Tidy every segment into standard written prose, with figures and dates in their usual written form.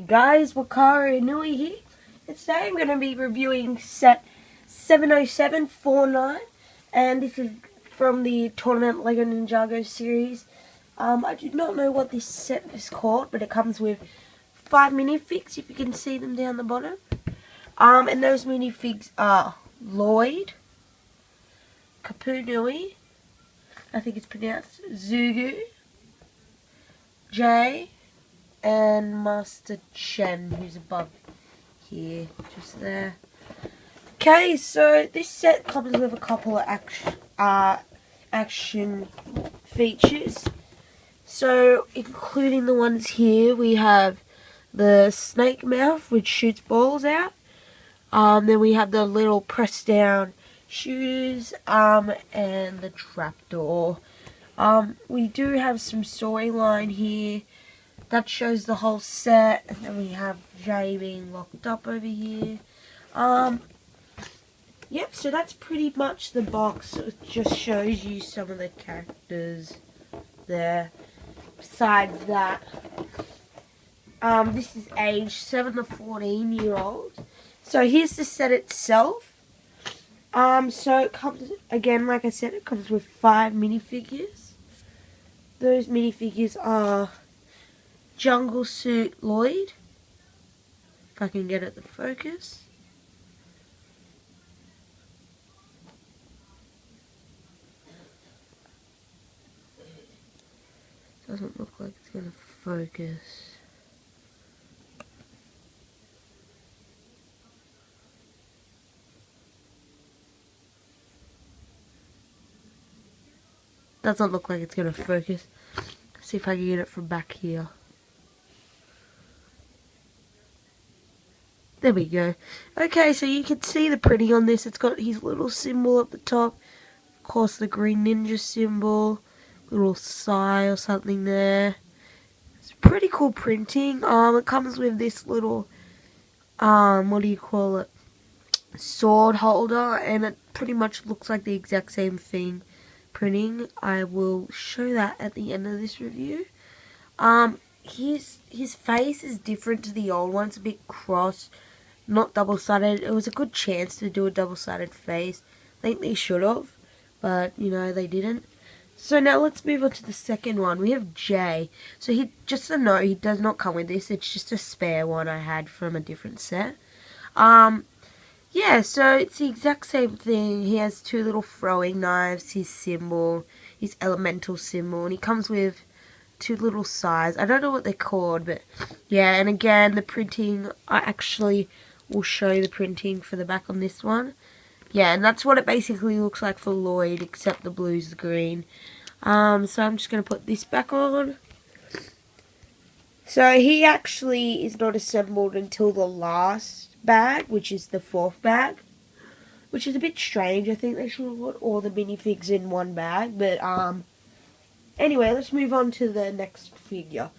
guys, Wakari Nui here, and today I'm going to be reviewing set 70749, and this is from the Tournament LEGO Ninjago series. I do not know what this set is called, but it comes with 5 minifigs, if you can see them down the bottom. And those minifigs are Lloyd, Kapunui, I think it's pronounced Zugu, Jay, and Master Chen, who's above here, just there. Okay, so this set comes with a couple of action features. So, including the ones here, we have the snake mouth, which shoots balls out. Then we have the little press down shooters, and the trapdoor. We do have some storyline here that shows the whole set, and then we have Jay being locked up over here. Yep, so that's pretty much the box. It just shows you some of the characters there. Besides that, this is age 7 to 14-year-old. So here's the set itself. So it comes, again, like I said, it comes with 5 minifigures. Those minifigures are Jungle Suit Lloyd, if I can get it to focus. Doesn't look like it's going to focus. Doesn't look like it's going to focus. Let's see if I can get it from back here. There we go. Okay, so you can see the printing on this. It's got his little symbol at the top. Of course, the green ninja symbol. Little sigh or something there. It's pretty cool printing. It comes with this little, what do you call it? Sword holder, and it pretty much looks like the exact same thing printing. I will show that at the end of this review. His face is different to the old one. It's a bit cross, not double-sided. It was a good chance to do a double-sided face. I think they should have, but you know, they didn't. So now let's move on to the second one. We have Jay. So he, just to know, he does not come with this. It's just a spare one I had from a different set. Yeah, so it's the exact same thing. He has 2 little throwing knives, his symbol, his elemental symbol, and he comes with 2 little sides. I don't know what they're called, but yeah, and again, the printing, I actually will show you the printing for the back on this one. Yeah, and that's what it basically looks like for Lloyd, except the blue's the green. So I'm just going to put this back on. So he actually is not assembled until the last bag, which is the 4th bag, which is a bit strange. I think they should have put all the minifigs in one bag, but anyway, let's move on to the next figure.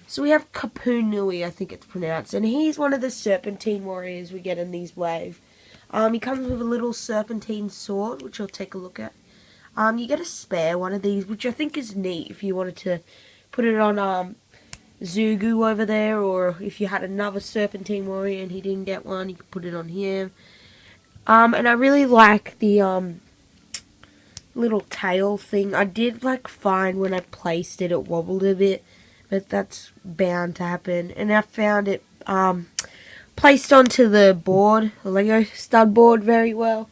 So we have Kapunui, I think it's pronounced, and he's one of the Serpentine warriors we get in these waves. He comes with a little serpentine sword, which I'll take a look at. You get a spare one of these, which I think is neat if you wanted to put it on Zugu over there, or if you had another serpentine warrior and he didn't get one, you could put it on him. And I really like the little tail thing. I did find when I placed it, it wobbled a bit, but that's bound to happen. And I found it placed onto the board, the Lego stud board, very well.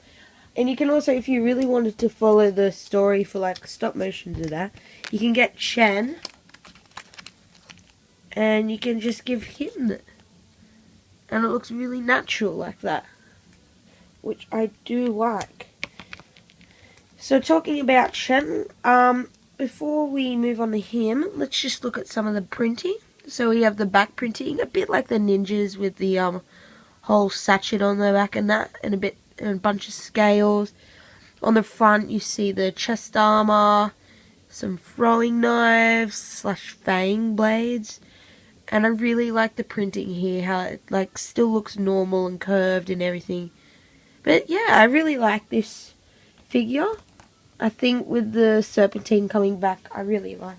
And you can also, if you really wanted to follow the story for stop motion to that, you can get Chen, and you can just give him it, and it looks really natural like that, which I do like. So talking about Chen, before we move on to him, let's just look at some of the printing. So we have the back printing, a bit like the ninjas with the whole sachet on the back and that, and a bunch of scales. On the front you see the chest armor, some throwing knives / fang blades, and I really like the printing here, how it still looks normal and curved and everything. But yeah, I really like this figure. I think with the Serpentine coming back, I really like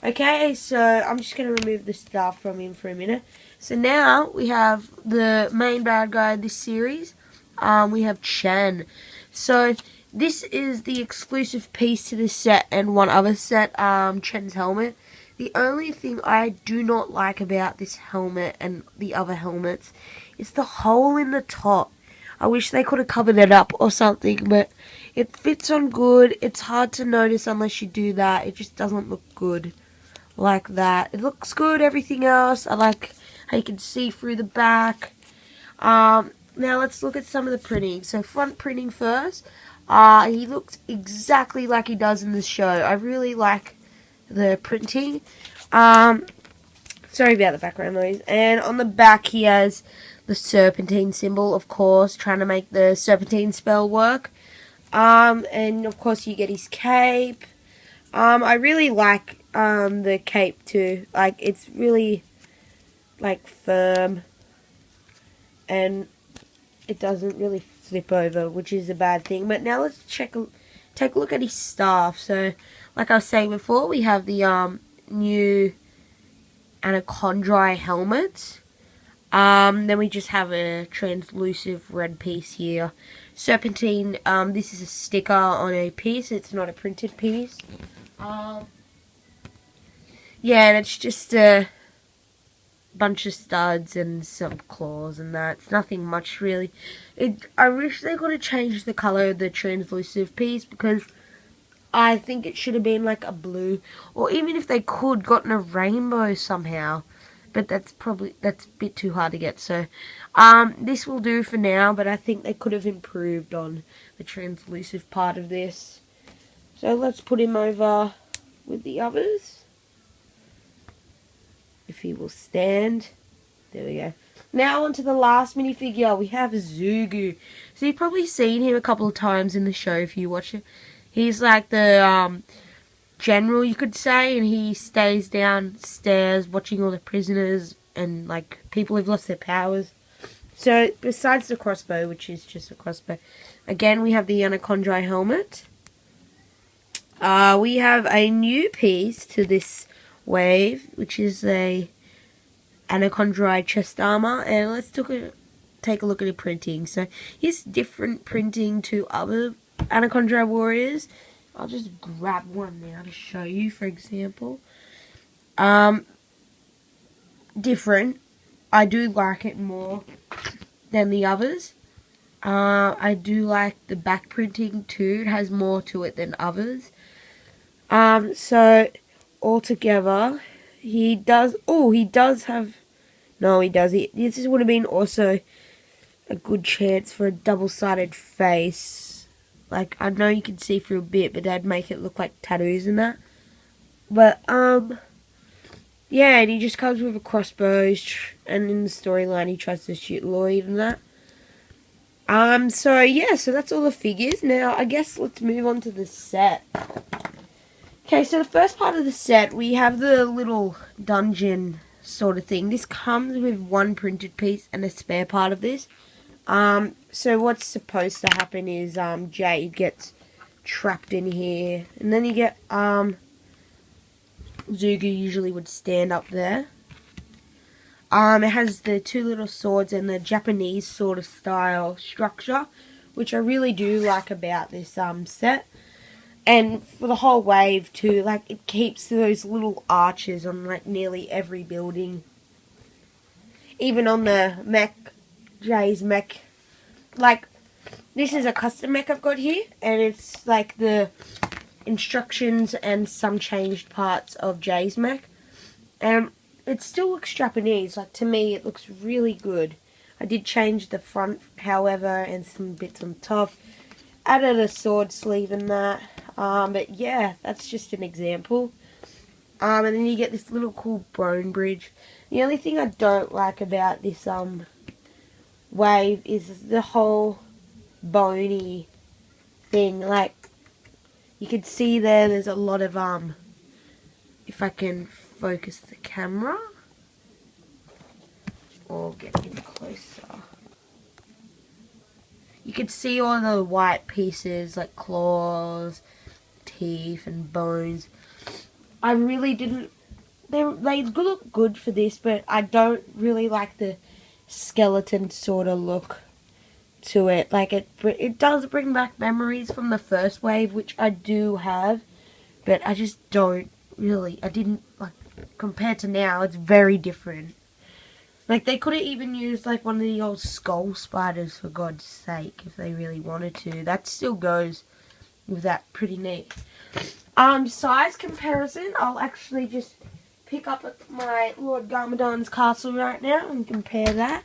Okay, so I'm just going to remove the stuff from him for a minute. So now we have the main bad guy of this series. We have Chen. So this is the exclusive piece to this set and one other set, Chen's helmet. The only thing I do not like about this helmet and the other helmets is the hole in the top. I wish they could have covered it up or something, but it fits on good. It's hard to notice unless you do that. It just doesn't look good like that. It looks good, everything else. I like how you can see through the back. Now let's look at some of the printing. So front printing first. He looks exactly like he does in the show. I really like the printing. Sorry about the background noise. And on the back he has the serpentine symbol, of course, trying to make the serpentine spell work. And of course you get his cape. I really like the cape too. Like, it's really like firm and it doesn't really flip over, which is a bad thing. But now let's take a look at his staff. So like I was saying before, we have the new Anaconda helmet. Then we just have a translucent red piece here. Serpentine, this is a sticker on a piece, it's not a printed piece. Yeah, and it's just a bunch of studs and some claws and that. It's nothing much really. I wish they could have changed the colour of the translucent piece, because I think it should have been like a blue, or even if they could gotten a rainbow somehow. But that's a bit too hard to get. So this will do for now, but I think they could have improved on the translucent part of this. So let's put him over with the others, if he will stand. There we go. Now on to the last minifigure. We have Zugu. So you've probably seen him a couple of times in the show if you watch it. He's like the general, you could say, and he stays downstairs watching all the prisoners and like people who've lost their powers. So besides the crossbow, which is just a crossbow, again we have the Anaconda helmet. We have a new piece to this wave, which is a Anaconda chest armor, and let's take a look at the printing. So here's different printing to other Anaconda warriors. I'll just grab one now to show you, for example. Different. I do like it more than the others. I do like the back printing too. It has more to it than others. So altogether, he does have, no he does, this would have been also a good chance for a double-sided face. Like, I know you can see through a bit, but that'd make it look like tattoos and that. But, yeah, and he just comes with a crossbow, and in the storyline he tries to shoot Lloyd and that. So yeah, so that's all the figures. Now, I guess let's move on to the set. Okay, so the first part of the set, we have the little dungeon sort of thing. This comes with one printed piece and a spare part of this. So what's supposed to happen is, Jade gets trapped in here, and then you get, Zugu usually would stand up there. It has the two little swords and the Japanese sort of style structure, which I really do like about this, set. And for the whole wave too, like, it keeps those little arches on, like, nearly every building. Even on the mech, Jay's mech. Like, this is a custom mech I've got here, and it's like the instructions and some changed parts of Jay's mech. And it still looks Japanese. Like, to me, it looks really good. I did change the front, however, and some bits on top. Added a sword sleeve and that. But yeah, that's just an example. And then you get this little cool bone bridge. The only thing I don't like about this wave is the whole bony thing. Like, you can see there's a lot of if I can focus the camera or get in closer, you can see all the white pieces like claws, teeth and bones. I really didn't. They look good for this, but I don't really like the skeleton sort of look to it. Like it does bring back memories from the first wave, which I do have, but I just don't really. I didn't like compared to now. It's very different. Like they could have even used like one of the old skull spiders for God's sake if they really wanted to. That still goes with that. Pretty neat. Size comparison. I'll actually just pick up my Lord Garmadon's castle right now and compare that.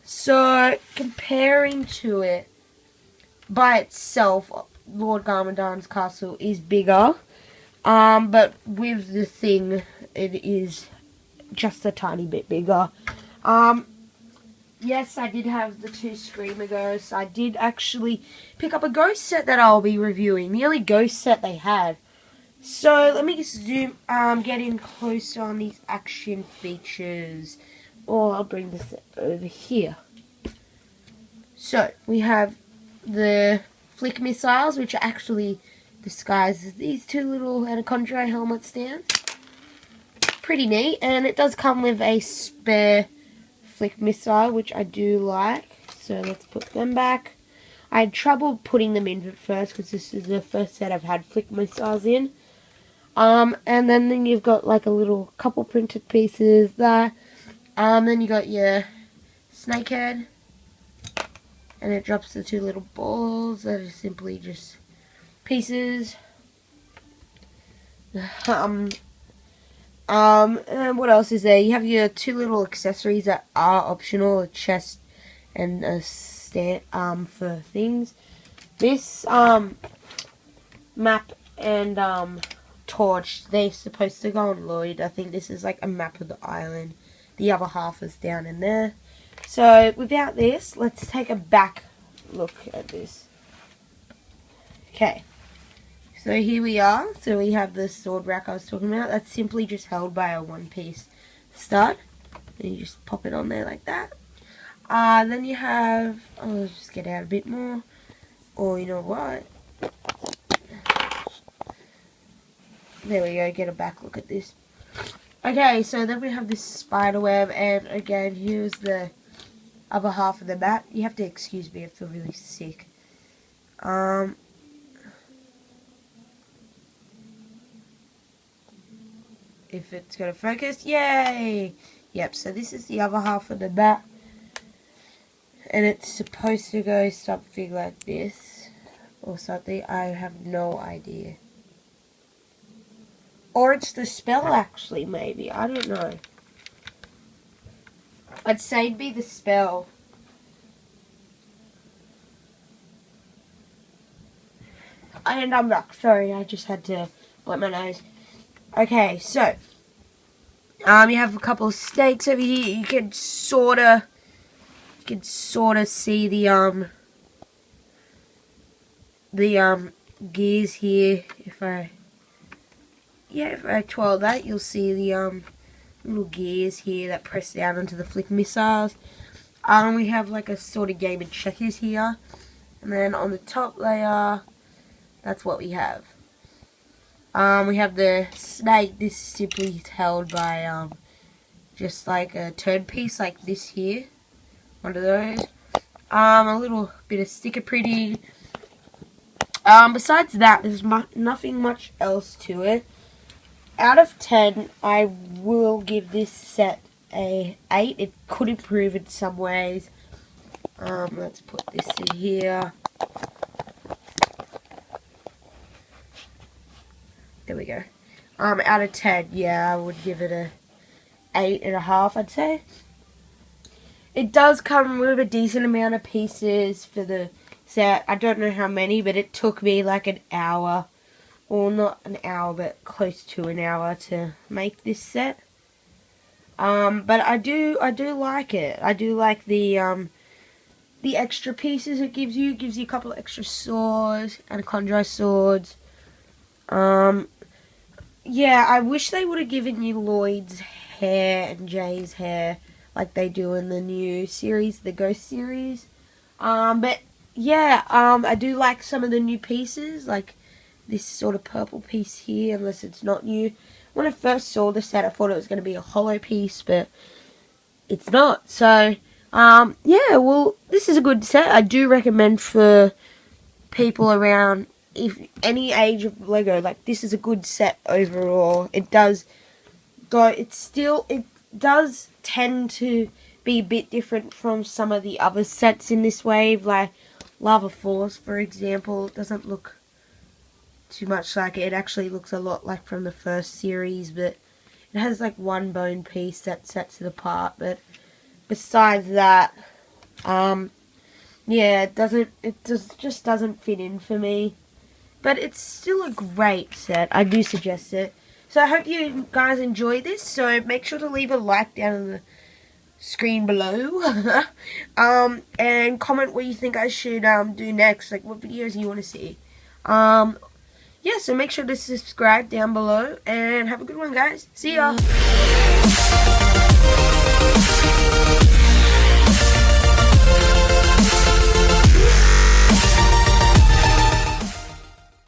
So, comparing to it, by itself, Lord Garmadon's castle is bigger. But with the thing, it is just a tiny bit bigger. Yes, I did have the 2 Screamer ghosts. I did actually pick up a ghost set that I'll be reviewing. The only ghost set they had. So, let me just zoom, get in closer on these action features. Or I'll bring this over here. So, we have the flick missiles, which are actually disguised as these 2 little Anaconda helmet stands. Pretty neat, and it does come with a spare flick missile, which I do like. So, let's put them back. I had trouble putting them in at first, because this is the first set I've had flick missiles in. And then you've got like a little couple printed pieces there. Then you got your snakehead, and it drops the 2 little balls that are simply just pieces. And what else is there? You have your 2 little accessories that are optional, a chest and a stand for things. This map and torch, they're supposed to go on Lloyd. I think this is like a map of the island. The other half is down in there. So, without this, let's take a back look at this. Okay. So, here we are. So, we have the sword rack I was talking about. That's simply just held by a 1-piece stud. And you just pop it on there like that. Then you have... I'll just get out a bit more. Or, you know what? There we go. Get a back look at this. Okay, so then we have this spider web, and again, here's the other half of the map. You have to excuse me, I feel really sick. If it's going to focus, yay! Yep, so this is the other half of the map, and it's supposed to go something like this, or something, I have no idea. Or it's the spell, actually, maybe. I don't know. I'd say it'd be the spell. And I'm back. Sorry, I just had to blow my nose. Okay, so. You have a couple of stakes over here. You can sorta see the gears here. If I twirl that, you'll see the little gears here that press down onto the flick missiles. We have like a sort of game of checkers here, and then on the top layer, that's what we have. We have the snake. This is simply held by just like a turn piece like this here, one of those. A little bit of sticker printing. Besides that, there's nothing much else to it. Out of 10, I will give this set a 8. It could improve in some ways. Let's put this in here. There we go. Out of 10, yeah, I would give it a 8.5, I'd say. It does come with a decent amount of pieces for the set. I don't know how many, but it took me like an hour. Or not an hour, but close to an hour to make this set. But I do like it. I do like the extra pieces it gives you. It gives you a couple of extra swords, Anaconda swords. Yeah, I wish they would have given you Lloyd's hair and Jay's hair like they do in the new series, the Ghost series. But yeah, I do like some of the new pieces, like this sort of purple piece here, unless it's not new. When I first saw the set, I thought it was going to be a hollow piece, but it's not. So, yeah, well, this is a good set. I do recommend for people around, if any age of Lego, like, this is a good set overall. It does it does tend to be a bit different from some of the other sets in this wave, like Lava Force, for example. It doesn't look too much like it. It actually looks a lot like from the first series, but it has like one bone piece that sets it apart. But besides that, yeah, it just doesn't fit in for me. But it's still a great set. I do suggest it. So I hope you guys enjoy this. So make sure to leave a like down in the screen below. And comment what you think I should do next. Like what videos you want to see. Yeah, so make sure to subscribe down below. And have a good one, guys. See ya.